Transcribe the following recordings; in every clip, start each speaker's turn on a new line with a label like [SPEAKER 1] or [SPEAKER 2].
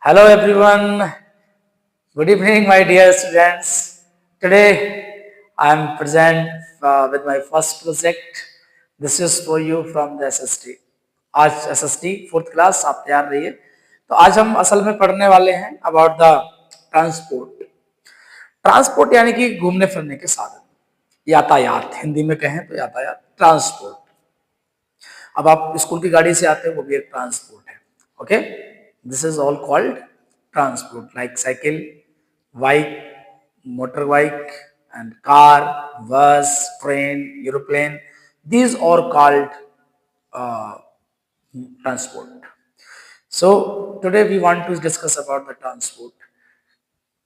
[SPEAKER 1] Hello everyone. Good evening, my dear students. Today I am present with my first project. This is for you from the SST. आज SST fourth class आप तैयार रहिए। तो आज हम असल में पढ़ने वाले हैं अबाउट द ट्रांसपोर्ट। ट्रांसपोर्ट यानी कि घूमने फिरने के साधन, यातायात, हिंदी में कहें तो यातायात, ट्रांसपोर्ट। अब आप स्कूल की गाड़ी से आते हैं, वो भी एक ट्रांसपोर्ट है। Okay, this is all called transport, like cycle, bike, motor bike and car, bus, train, aeroplane. These are called transport. So today we want to discuss about the transport.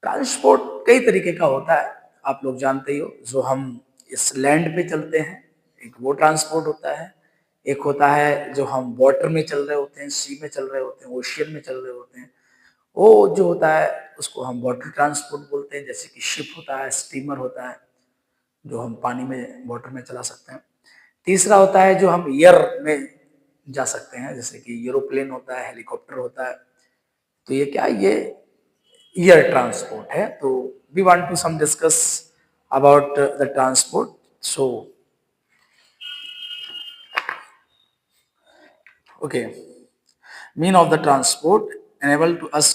[SPEAKER 1] Transport कई तरीके का होता है, आप लोग जानते ही हो। जो हम इस लैंड पे चलते हैं, एक वो ट्रांसपोर्ट होता है। एक होता है जो हम वाटर में चल रहे होते हैं, सी में चल रहे होते हैं, ओशियन में चल रहे होते हैं। वो जो होता है उसको हम वाटर ट्रांसपोर्ट बोलते हैं, जैसे कि शिप होता है, स्टीमर होता है, जो हम पानी में वाटर में चला सकते हैं। तीसरा होता है जो हम एयर में जा सकते हैं, जैसे कि एरोप्लेन होता है, हेलीकॉप्टर होता है। तो ये क्या है, ये एयर ट्रांसपोर्ट है। तो we want to some discuss about the transport. So okay, mean of the transport enable to us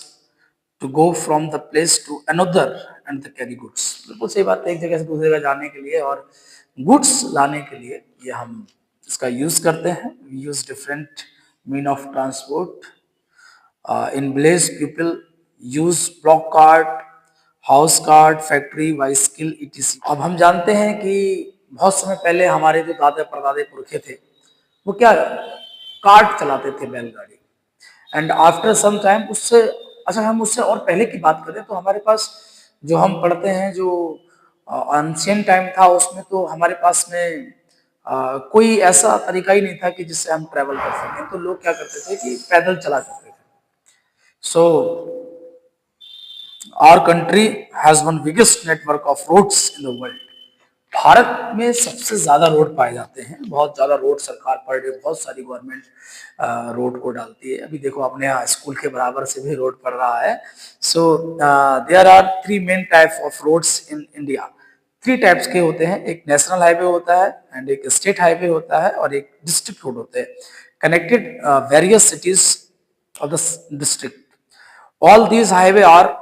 [SPEAKER 1] to go from the place to another and to carry goods। बिल्कुल सही बात है, एक जगह से दूसरी जगह जाने के लिए और गुड्स लाने के लिए ये हम इसका यूज करते हैं। We use different mean of transport. In village people use bullock cart, horse cart, factory, bicycle, etc. अब हम जानते हैं कि बहुत समय पहले हमारे जो दादा परदादे पुरखे थे, वो क्या कार्ट चलाते थे, बैलगाड़ी। एंड आफ्टर सम टाइम उससे, अच्छा हम उससे और पहले की बात करें तो हमारे पास जो हम पढ़ते हैं, जो एंशिएंट टाइम था, उसमें तो हमारे पास में कोई ऐसा तरीका ही नहीं था कि जिससे हम ट्रेवल कर सकें। तो लोग क्या करते थे कि पैदल चला करते थे। So our country has one biggest network of roads in the world. Bharat में सबसे ज्यादा रोड पाए जाते हैं, बहुत ज्यादा रोड सरकार पर डे बहुत सारी गवर्नमेंट रोड को डालती है। अभी देखो अपने यहाँ स्कूल के बराबर से भी रोड पड़ रहा है। So there are three main type of roads in India. Three types के होते हैं, एक नेशनल हाईवे होता है, एंड एक स्टेट हाईवे होता है, और एक डिस्ट्रिक्ट रोड होते हैं, connected various cities of the district. All these highway are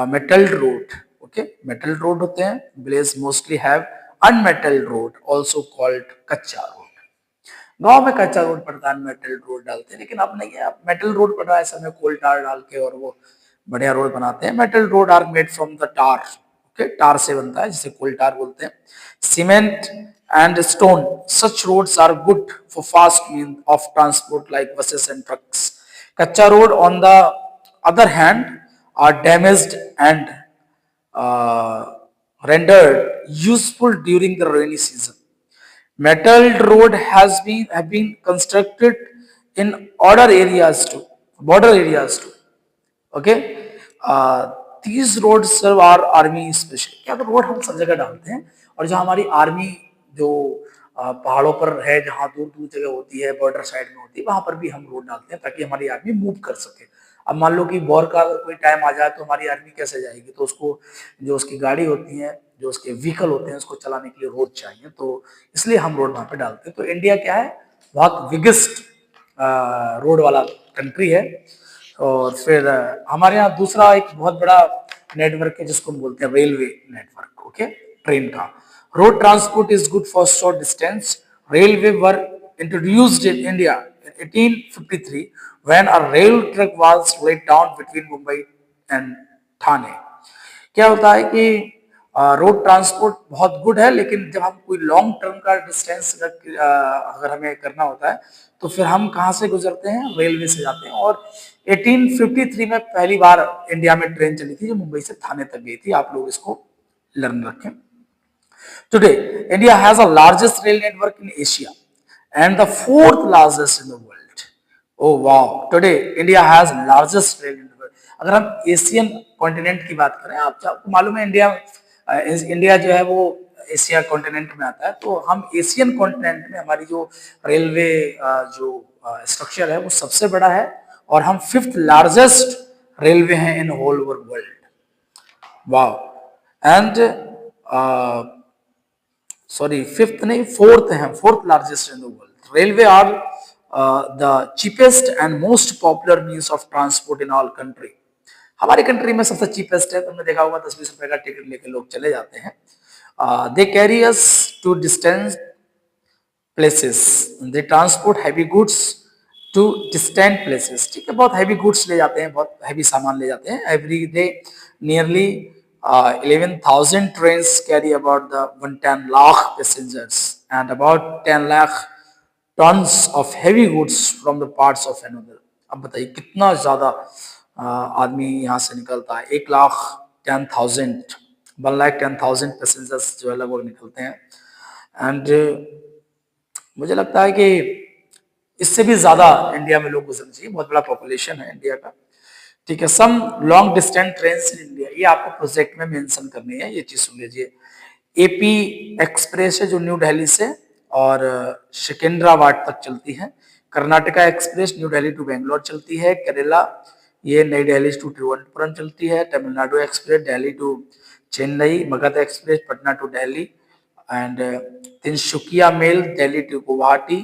[SPEAKER 1] metalled road. Okay, metal road होते हैं। Village mostly have unmetalled road, also called kutcha road. गांव में कच्चा रोड पड़ता है, मेटल रोड डालते हैं, लेकिन अब नहीं है, अब मेटल रोड पड़ रहा है समय, कोल टार डाल के, और वो बढ़िया रोड बनाते हैं। Metal road are made from the tar. Okay, tar से बनता है, जिसे कोल टार बोलते हैं। Cement and stone, such roads are good for fast mean of transport like buses and trucks. Kachcha road on the other hand are damaged and rendered useful during the rainy season. Metalled road have been constructed in border areas too. Okay, these roads serve our army specially। क्या तो road हम सब जगह डालते हैं, और जो हमारी आर्मी जो पहाड़ों पर है, जहाँ दूर दूर जगह होती है, बॉर्डर साइड में होती है, वहां पर भी हम रोड डालते हैं ताकि हमारी आर्मी मूव कर सके। अब मान लो कि वॉर का अगर कोई टाइम आ जाए तो हमारी आर्मी कैसे जाएगी, तो उसको जो उसकी गाड़ी होती है, जो उसके व्हीकल होते हैं, उसको चलाने के लिए रोड चाहिए। तो इसलिए हम रोड वहां पे डालते हैं। तो इंडिया क्या है, बहुत बिगेस्ट रोड वाला कंट्री है। और फिर हमारे यहाँ दूसरा एक बहुत बड़ा नेटवर्क है जिसको हम बोलते हैं रेलवे नेटवर्क। ओके, ट्रेन का। Road transport is good for short distance. Railway were introduced in India in 1853 when a rail track was laid down between Mumbai and Thane। क्या होता है कि रोड ट्रांसपोर्ट बहुत गुड है, लेकिन जब हम कोई लॉन्ग टर्म का डिस्टेंस अगर हमें करना होता है तो फिर हम कहाँ से गुजरते हैं, रेलवे से जाते हैं। और 1853 में पहली बार इंडिया में ट्रेन चली थी जो मुंबई से थाने तक गई थी। आप लोग इसको लर्न रखें। Today India has the largest rail network in Asia and the fourth largest in the world। Oh wow, today India has largest rail network। अगर हम एशियन कॉन्टिनेंट की बात करें, आपको मालूम है इंडिया जो है वो एशिया कॉन्टिनेंट में आता है। तो हम एशियन कॉन्टिनेंट में हमारी जो रेलवे जो स्ट्रक्चर है वो सबसे बड़ा है, और हम फिफ्थ लार्जेस्ट रेलवे हैं in whole over world. Wow. And sorry fifth नहीं, फोर्थ है, fourth largest in the world. Railway are the cheapest and most popular means of transport in all country. हमारी कंट्री में सबसे cheapest है, तुमने देखा होगा 10-20 रुपए का टिकट लेके लोग चले जाते हैं। They carry us to distance places, they transport heavy goods to distant places। ठीक है, बहुत हैवी गुड्स ले जाते हैं, बहुत हैवी सामान ले जाते हैं। Every day nearly 11,000 trains carry about the 110 lakh passengers and about 10 lakh tons of heavy goods from the parts of another. अब बताइए कितना ज्यादा आदमी यहाँ से निकलता है। 1,10,000, 1,10,000 पैसेंजर्स जो है लगभग निकलते हैं। एंड मुझे लगता है कि इससे भी ज्यादा इंडिया में लोग गुजरना चाहिए, बहुत बड़ा पॉपुलेशन है इंडिया का। ठीक है, some long distance train in India, ये आपको प्रोजेक्ट में मेंशन करनी है, ये चीज सुन लीजिए। एपी एक्सप्रेस है जो न्यू दिल्ली से और सिकंदराबाद तक चलती है। Karnataka express new Delhi to Bangalore चलती है। केरला ये नई दिल्ली टू तिरुवनंतपुरम चलती है। Tamil Nadu express Delhi to Chennai. Magadh express Patna to Delhi and Tinsukia mail Delhi to Guwahati.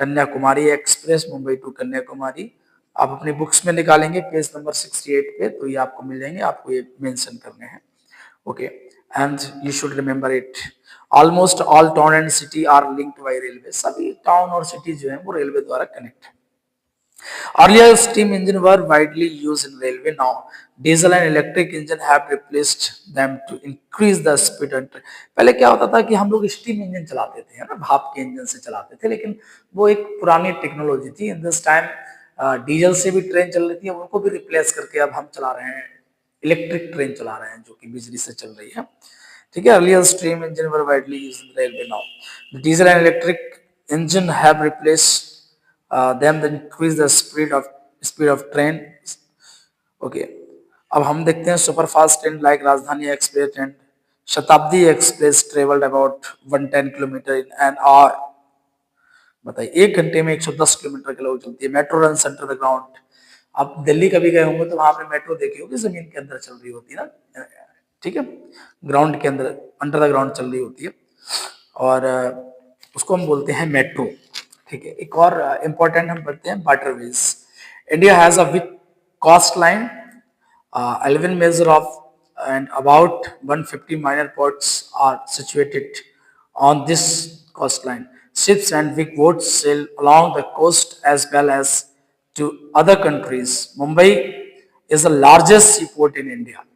[SPEAKER 1] Kanyakumari express Mumbai to Kanyakumari. आप अपनी बुक्स में निकालेंगे पेज नंबर 68 पे, तो ये आपको मिल जाएंगे, आपको ये मेंशन करने हैं। Okay, and you should remember it. Almost all town and city are linked by railway, सभी टाउन और सिटी जो है वो रेलवे द्वारा कनेक्ट है। Earlier steam engine were widely used in railway. Now diesel and electric engine have replaced them to increase the speed and train। पहले क्या होता था कि हम लोग स्टीम इंजन चलाते थे, है ना, भाप के इंजन से चलाते थे, लेकिन वो एक पुरानी टेक्नोलॉजी थी। इन दिस टाइम डीजल से भी ट्रेन चल रही थी, अब उनको भी रिप्लेस करके अब हम चला रहे हैं, इलेक्ट्रिक ट्रेन चला रहे हैं जो कि बिजली से चल रही है। ठीक है, earlier steam engine were widely used in railway. Now diesel and electric engine have replaced them that increase the speed of train। okay, अब हम देखते हैं सुपर फास्ट ट्रेन लाइक राजधानी एक्सप्रेस ट्रेन, शताब्दी express travelled about 110 kilometre in an hour. बताइए 1 घंटे में 110 kilometre के लोग चलती है। Metro run centre the ground. आप दिल्ली कभी गए होंगे तो वहां पे मेट्रो देखी होगी, जमीन के अंदर चल रही होती है ना, ठीक है, ग्राउंड के अंदर, अंडर द ग्राउंड चल रही होती है, और उसको हम बोलते हैं मेट्रो। ठीक है, एक और इंपॉर्टेंट हम पढ़ते हैं waterways. India has a big coast line, 11 measure of and about 150 minor ports are situated on this coastline. Ships and big boats sail along the coast as well as to other countries. Mumbai is the largest seaport in India.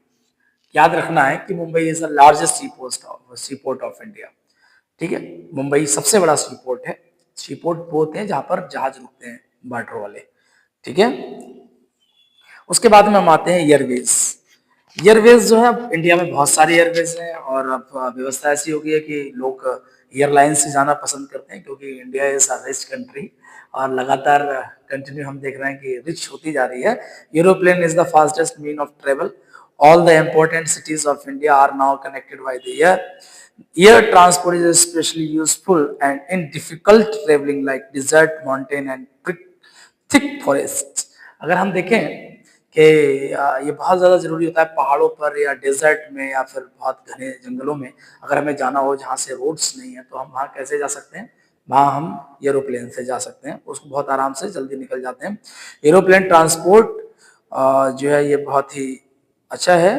[SPEAKER 1] याद रखना है कि Mumbai is the largest C port of India. ठीक है, मुंबई सबसे बड़ा C port है। C port वो होते हैं जहां पर जहाज रुकते हैं, वाटर वाले। ठीक है, उसके बाद में हम आते हैं एयरवेज। एयरवेज जो है, इंडिया में बहुत सारे एयरवेज हैं और अब व्यवस्था ऐसी हो गई है कि लोग एयरलाइन से जाना पसंद करते हैं, क्योंकि India is a rich country और लगातार कंटिन्यू हम देख रहे हैं कि रिच होती जा रही है। Aeroplane is the fastest mean of travel. All the important cities of India are now connected by the air. Air transport is especially useful and in difficult traveling like desert, mountain and thick forests। अगर हम देखें कि ये बहुत ज़्यादा ज़रूरी होता है पहाड़ों पर या डेजर्ट में या फिर बहुत घने जंगलों में, अगर हमें जाना हो जहाँ से रोड्स नहीं है, तो हम वहाँ कैसे जा सकते हैं? वहाँ हम एरोप्लेन से जा सकते हैं, उसको बहुत आराम से जल्दी निकल जाते हैं। एरोप्लेन ट्रांसपोर्ट जो है ये बहुत ही अच्छा है।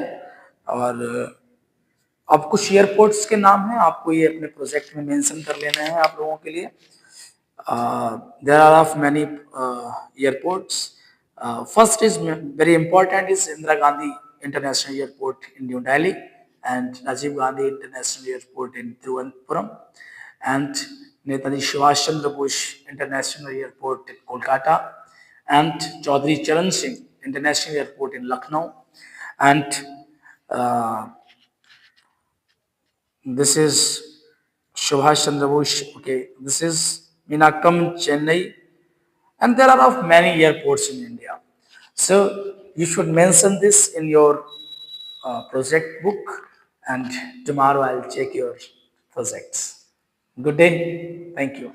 [SPEAKER 1] और अब कुछ एयरपोर्ट्स के नाम हैं, आपको ये अपने प्रोजेक्ट में मेंशन कर लेना है आप लोगों के लिए। there are of many airports। First is very important is Indira Gandhi International Airport in New Delhi and Rajiv Gandhi International Airport in Thiruvananthapuram and Netaji Subhash Chandra Bose International Airport in Kolkata and Chaudhary Charan Singh International Airport in Lucknow and uh, this is Subhash Chandra Bose, okay, this is Minakam, Chennai, and there are of many airports in India. So you should mention this in your project book, and tomorrow I'll check your projects. Good day. Thank you.